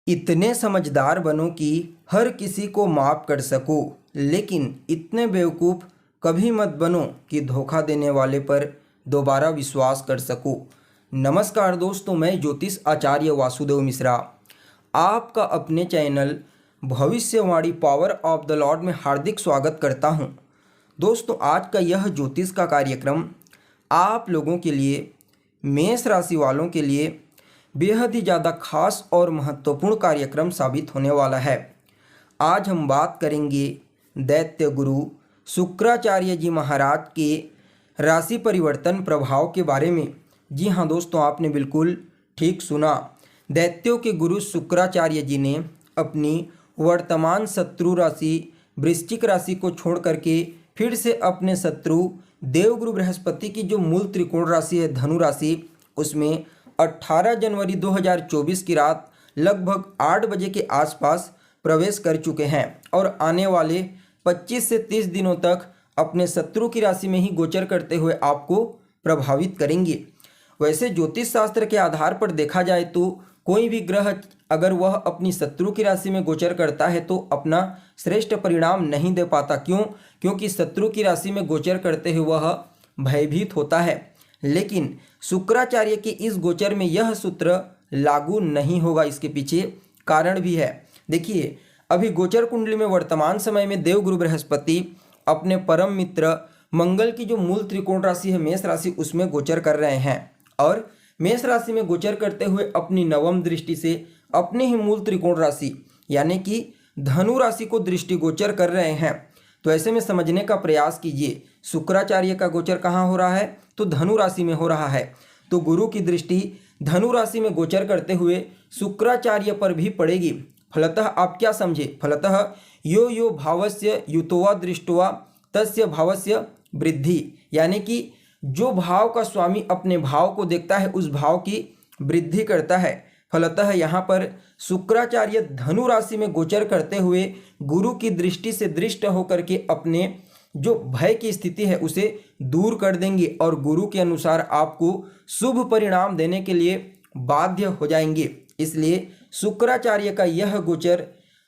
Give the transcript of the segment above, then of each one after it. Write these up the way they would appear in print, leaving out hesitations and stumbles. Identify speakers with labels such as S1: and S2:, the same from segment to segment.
S1: इतने समझदार बनो कि हर किसी को माफ़ कर सको, लेकिन इतने बेवकूफ़ कभी मत बनो कि धोखा देने वाले पर दोबारा विश्वास कर सको। नमस्कार दोस्तों, मैं ज्योतिष आचार्य वासुदेव मिश्रा आपका अपने चैनल भविष्यवाणी पावर ऑफ द लॉर्ड में हार्दिक स्वागत करता हूं। दोस्तों, आज का यह ज्योतिष का कार्यक्रम आप लोगों के लिए, मेष राशि वालों के लिए बेहद ही ज़्यादा खास और महत्वपूर्ण कार्यक्रम साबित होने वाला है। आज हम बात करेंगे दैत्य गुरु शुक्राचार्य जी महाराज के राशि परिवर्तन प्रभाव के बारे में। जी हाँ दोस्तों, आपने बिल्कुल ठीक सुना। दैत्यों के गुरु शुक्राचार्य जी ने अपनी वर्तमान शत्रु राशि वृश्चिक राशि को छोड़ करके फिर से अपने शत्रु देवगुरु बृहस्पति की जो मूल त्रिकोण राशि है धनु राशि, उसमें 18 जनवरी 2024 की रात लगभग 8 बजे के आसपास प्रवेश कर चुके हैं और आने वाले 25 से 30 दिनों तक अपने शत्रु की राशि में ही गोचर करते हुए आपको प्रभावित करेंगे। वैसे ज्योतिष शास्त्र के आधार पर देखा जाए तो कोई भी ग्रह अगर वह अपनी शत्रु की राशि में गोचर करता है तो अपना श्रेष्ठ परिणाम नहीं दे पाता। क्यों? क्योंकि शत्रु की राशि में गोचर करते हुए वह भयभीत होता है। लेकिन शुक्राचार्य के इस गोचर में यह सूत्र लागू नहीं होगा। इसके पीछे कारण भी है। देखिए, अभी गोचर कुंडली में वर्तमान समय में देवगुरु बृहस्पति अपने परम मित्र मंगल की जो मूल त्रिकोण राशि है मेष राशि, उसमें गोचर कर रहे हैं और मेष राशि में गोचर करते हुए अपनी नवम दृष्टि से अपने ही मूल त्रिकोण राशि यानी कि धनु राशि को दृष्टि गोचर कर रहे हैं। तो ऐसे में समझने का प्रयास कीजिए, शुक्राचार्य का गोचर कहाँ हो रहा है? तो धनु राशि में हो रहा है। तो गुरु की दृष्टि धनु राशि में गोचर करते हुए शुक्राचार्य पर भी पड़ेगी। फलतः आप क्या समझे? फलतः यो यो भावस्य युतोवा दृष्टवा तस्य भावस्य वृद्धि, यानी कि जो भाव का स्वामी अपने भाव को देखता है उस भाव की वृद्धि करता है। फलतः यहाँ पर शुक्राचार्य धनु राशि में गोचर करते हुए गुरु की दृष्टि से दृष्ट होकर के अपने जो भय की स्थिति है उसे दूर कर देंगे और गुरु के अनुसार आपको शुभ परिणाम देने के लिए बाध्य हो जाएंगे। इसलिए शुक्राचार्य का यह गोचर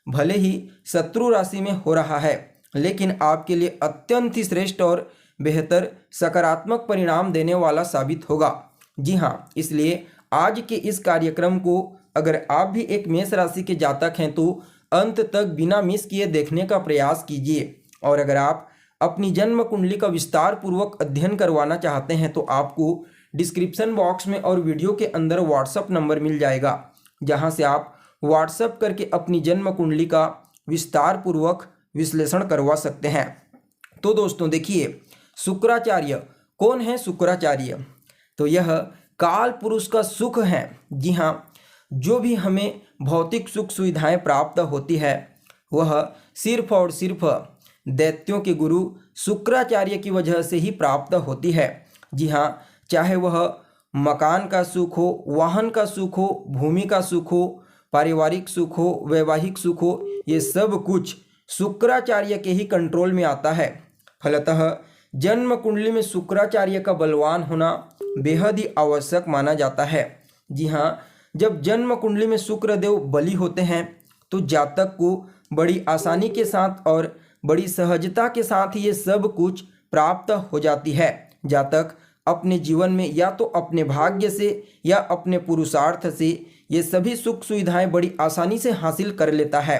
S1: भले ही शत्रु राशि में हो रहा है, लेकिन आपके लिए अत्यंत ही श्रेष्ठ और बेहतर सकारात्मक परिणाम देने वाला साबित होगा। जी हाँ, इसलिए आज के इस कार्यक्रम को अगर आप भी एक मेष राशि के जातक हैं तो अंत तक बिना मिस किए देखने का प्रयास कीजिए। और अगर आप अपनी जन्म कुंडली का विस्तार पूर्वक अध्ययन करवाना चाहते हैं तो आपको डिस्क्रिप्शन बॉक्स में और वीडियो के अंदर व्हाट्सएप नंबर मिल जाएगा, जहां से आप व्हाट्सएप करके अपनी जन्म कुंडली का विस्तार पूर्वक विश्लेषण करवा सकते हैं। तो दोस्तों देखिए, शुक्राचार्य कौन है? शुक्राचार्य तो यह काल पुरुष का सुख है। जी हाँ, जो भी हमें भौतिक सुख सुविधाएं प्राप्त होती है वह सिर्फ और सिर्फ दैत्यों के गुरु शुक्राचार्य की वजह से ही प्राप्त होती है। जी हाँ, चाहे वह मकान का सुख हो, वाहन का सुख हो, भूमि का सुख हो, पारिवारिक सुख हो, वैवाहिक सुख हो, ये सब कुछ शुक्राचार्य के ही कंट्रोल में आता है। फलतः जन्म कुंडली में शुक्राचार्य का बलवान होना बेहद ही आवश्यक माना जाता है। जी हाँ, जब जन्म कुंडली में शुक्रदेव बली होते हैं तो जातक को बड़ी आसानी के साथ और बड़ी सहजता के साथ ये सब कुछ प्राप्त हो जाती है। जातक अपने जीवन में या तो अपने भाग्य से या अपने पुरुषार्थ से ये सभी सुख सुविधाएं बड़ी आसानी से हासिल कर लेता है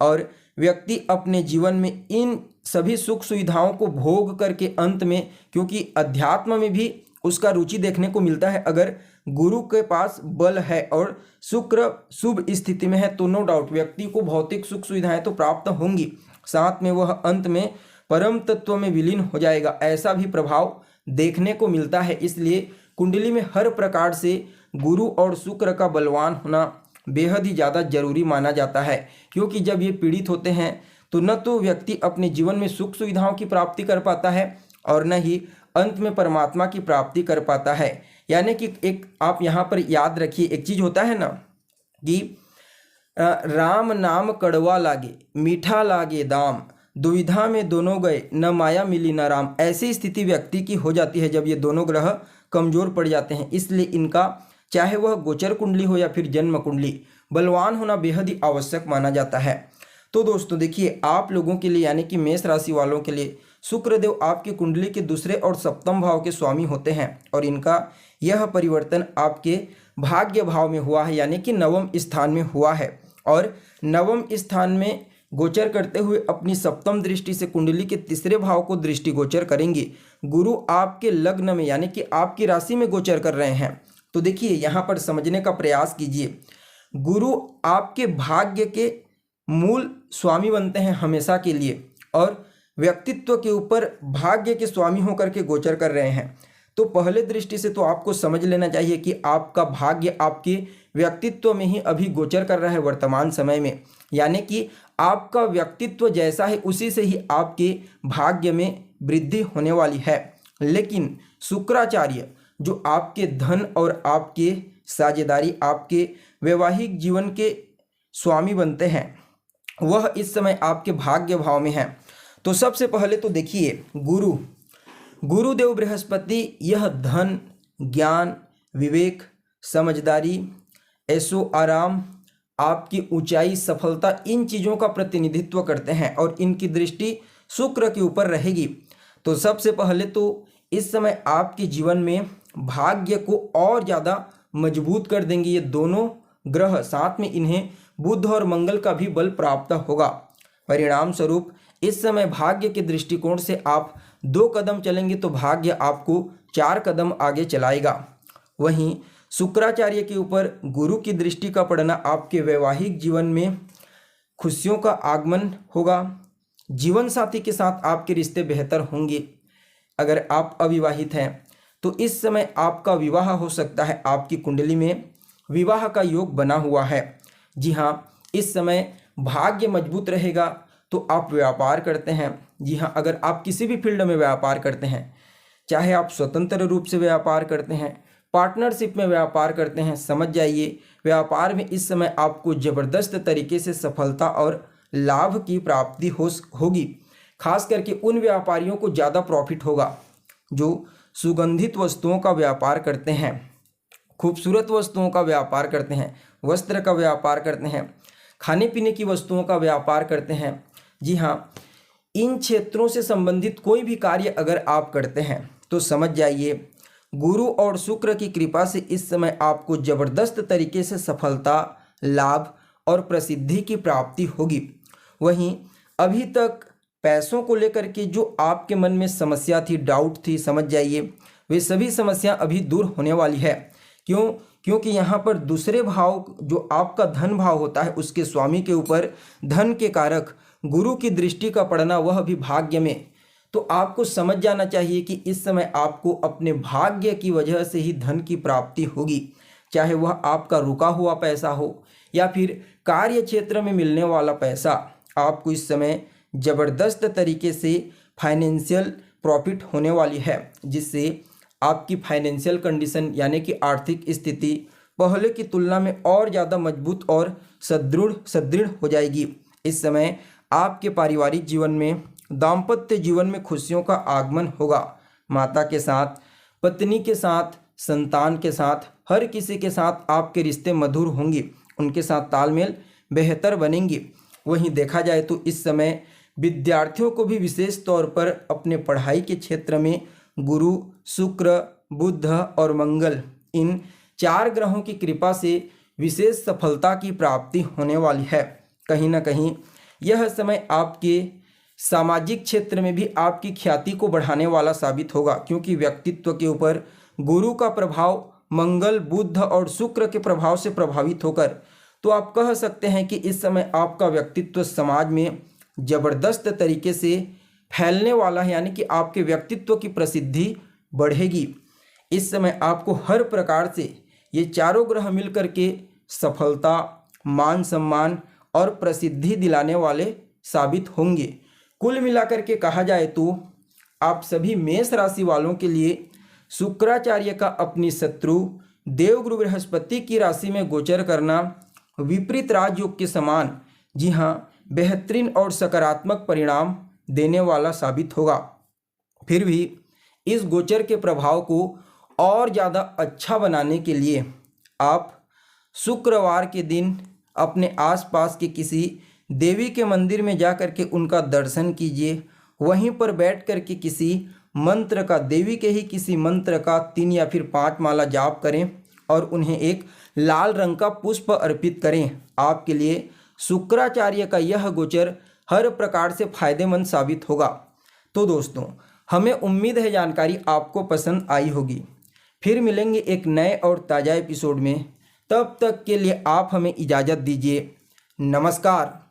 S1: और व्यक्ति अपने जीवन में इन सभी सुख सुविधाओं को भोग करके अंत में, क्योंकि अध्यात्म में भी उसका रुचि देखने को मिलता है, अगर गुरु के पास बल है और शुक्र शुभ स्थिति में है तो नो डाउट व्यक्ति को भौतिक सुख सुविधाएं तो प्राप्त होंगी, साथ में वह अंत में परम तत्व में विलीन हो जाएगा। ऐसा भी प्रभाव देखने को मिलता है। इसलिए कुंडली में हर प्रकार से गुरु और शुक्र का बलवान होना बेहद ही ज़्यादा जरूरी माना जाता है, क्योंकि जब ये पीड़ित होते हैं तो न तो व्यक्ति अपने जीवन में सुख सुविधाओं की प्राप्ति कर पाता है और न ही अंत में परमात्मा की प्राप्ति कर पाता है। यानी कि एक आप यहाँ पर याद रखिए, एक चीज़ होता है ना कि राम नाम कड़वा लागे मीठा लागे दाम, दुविधा में दोनों गए न माया मिली न राम। ऐसी स्थिति व्यक्ति की हो जाती है जब ये दोनों ग्रह कमज़ोर पड़ जाते हैं। इसलिए इनका चाहे वह गोचर कुंडली हो या फिर जन्म कुंडली, बलवान होना बेहद ही आवश्यक माना जाता है। तो दोस्तों देखिए, आप लोगों के लिए यानी कि मेष राशि वालों के लिए शुक्रदेव आपकी कुंडली के दूसरे और सप्तम भाव के स्वामी होते हैं और इनका यह परिवर्तन आपके भाग्य भाव में हुआ है यानी कि नवम स्थान में हुआ है और नवम स्थान में गोचर करते हुए अपनी सप्तम दृष्टि से कुंडली के तीसरे भाव को दृष्टिगोचर करेंगे। गुरु आपके लग्न में यानी कि आपकी राशि में गोचर कर रहे हैं। तो देखिए यहाँ पर समझने का प्रयास कीजिए, गुरु आपके भाग्य के मूल स्वामी बनते हैं हमेशा के लिए और व्यक्तित्व के ऊपर भाग्य के स्वामी होकर के गोचर कर रहे हैं। तो पहले दृष्टि से तो आपको समझ लेना चाहिए कि आपका भाग्य आपके व्यक्तित्व में ही अभी गोचर कर रहा है वर्तमान समय में, यानी कि आपका व्यक्तित्व जैसा है उसी से ही आपके भाग्य में वृद्धि होने वाली है। लेकिन शुक्राचार्य जो आपके धन और आपके साझेदारी आपके वैवाहिक जीवन के स्वामी बनते हैं वह इस समय आपके भाग्य भाव में है। तो सबसे पहले तो देखिए, गुरुदेव बृहस्पति यह धन, ज्ञान, विवेक, समझदारी, ऐशो आराम, आपकी ऊंचाई, सफलता, इन चीज़ों का प्रतिनिधित्व करते हैं और इनकी दृष्टि शुक्र के ऊपर रहेगी। तो सबसे पहले तो इस समय आपके जीवन में भाग्य को और ज़्यादा मजबूत कर देंगे ये दोनों ग्रह, साथ में इन्हें बुध और मंगल का भी बल प्राप्त होगा। परिणाम स्वरूप इस समय भाग्य के दृष्टिकोण से आप 2 कदम चलेंगे तो भाग्य आपको 4 कदम आगे चलाएगा। वहीं शुक्राचार्य के ऊपर गुरु की दृष्टि का पड़ना आपके वैवाहिक जीवन में खुशियों का आगमन होगा। जीवन साथी के साथ आपके रिश्ते बेहतर होंगे। अगर आप अविवाहित हैं तो इस समय आपका विवाह हो सकता है। आपकी कुंडली में विवाह का योग बना हुआ है। जी हाँ, इस समय भाग्य मजबूत रहेगा। तो आप व्यापार करते हैं, जी हाँ, अगर आप किसी भी फील्ड में व्यापार करते हैं, चाहे आप स्वतंत्र रूप से व्यापार करते हैं, पार्टनरशिप में व्यापार करते हैं, समझ जाइए व्यापार में इस समय आपको ज़बरदस्त तरीके से सफलता और लाभ की प्राप्ति होगी। खास करके उन व्यापारियों को ज़्यादा प्रॉफिट होगा जो सुगंधित वस्तुओं का व्यापार करते हैं, खूबसूरत वस्तुओं का व्यापार करते हैं, वस्त्र का व्यापार करते हैं, खाने पीने की वस्तुओं का व्यापार करते हैं। जी हाँ, इन क्षेत्रों से संबंधित कोई भी कार्य अगर आप करते हैं तो समझ जाइए गुरु और शुक्र की कृपा से इस समय आपको ज़बरदस्त तरीके से सफलता, लाभ और प्रसिद्धि की प्राप्ति होगी। वहीं अभी तक पैसों को लेकर के जो आपके मन में समस्या थी, डाउट थी, समझ जाइए वे सभी समस्या अभी दूर होने वाली है। क्योंकि यहाँ पर दूसरे भाव जो आपका धन भाव होता है उसके स्वामी के ऊपर धन के कारक गुरु की दृष्टि का पड़ना, वह भी भाग्य में। तो आपको समझ जाना चाहिए कि इस समय आपको अपने भाग्य की वजह से ही धन की प्राप्ति होगी, चाहे वह आपका रुका हुआ पैसा हो या फिर कार्य क्षेत्र में मिलने वाला पैसा। आपको इस समय ज़बरदस्त तरीके से फाइनेंशियल प्रॉफिट होने वाली है, जिससे आपकी फाइनेंशियल कंडीशन यानी कि आर्थिक स्थिति पहले की तुलना में और ज़्यादा मजबूत और सुदृढ़ हो जाएगी। इस समय आपके पारिवारिक जीवन में, दाम्पत्य जीवन में खुशियों का आगमन होगा। माता के साथ, पत्नी के साथ, संतान के साथ, हर किसी के साथ आपके रिश्ते मधुर होंगे, उनके साथ तालमेल बेहतर बनेंगे। वहीं देखा जाए तो इस समय विद्यार्थियों को भी विशेष तौर पर अपने पढ़ाई के क्षेत्र में गुरु, शुक्र, बुध और मंगल, इन 4 ग्रहों की कृपा से विशेष सफलता की प्राप्ति होने वाली है। कहीं ना कहीं यह समय आपके सामाजिक क्षेत्र में भी आपकी ख्याति को बढ़ाने वाला साबित होगा, क्योंकि व्यक्तित्व के ऊपर गुरु का प्रभाव मंगल, बुध और शुक्र के प्रभाव से प्रभावित होकर, तो आप कह सकते हैं कि इस समय आपका व्यक्तित्व समाज में ज़बरदस्त तरीके से फैलने वाला है, यानी कि आपके व्यक्तित्व की प्रसिद्धि बढ़ेगी। इस समय आपको हर प्रकार से ये 4 ग्रह मिलकर के सफलता, मान सम्मान और प्रसिद्धि दिलाने वाले साबित होंगे। कुल मिलाकर के कहा जाए तो आप सभी मेष राशि वालों के लिए शुक्राचार्य का अपनी शत्रु देवगुरु बृहस्पति की राशि में गोचर करना विपरीत राजयोग के समान, जी हाँ, बेहतरीन और सकारात्मक परिणाम देने वाला साबित होगा। फिर भी इस गोचर के प्रभाव को और ज़्यादा अच्छा बनाने के लिए आप शुक्रवार के दिन अपने आसपास के किसी देवी के मंदिर में जा कर के उनका दर्शन कीजिए। वहीं पर बैठ कर के किसी मंत्र का, देवी के ही किसी मंत्र का 3 या फिर 5 माला जाप करें और उन्हें एक लाल रंग का पुष्प अर्पित करें। आपके लिए शुक्राचार्य का यह गोचर हर प्रकार से फायदेमंद साबित होगा। तो दोस्तों, हमें उम्मीद है जानकारी आपको पसंद आई होगी। फिर मिलेंगे एक नए और ताज़ा एपिसोड में। तब तक के लिए आप हमें इजाज़त दीजिए। नमस्कार।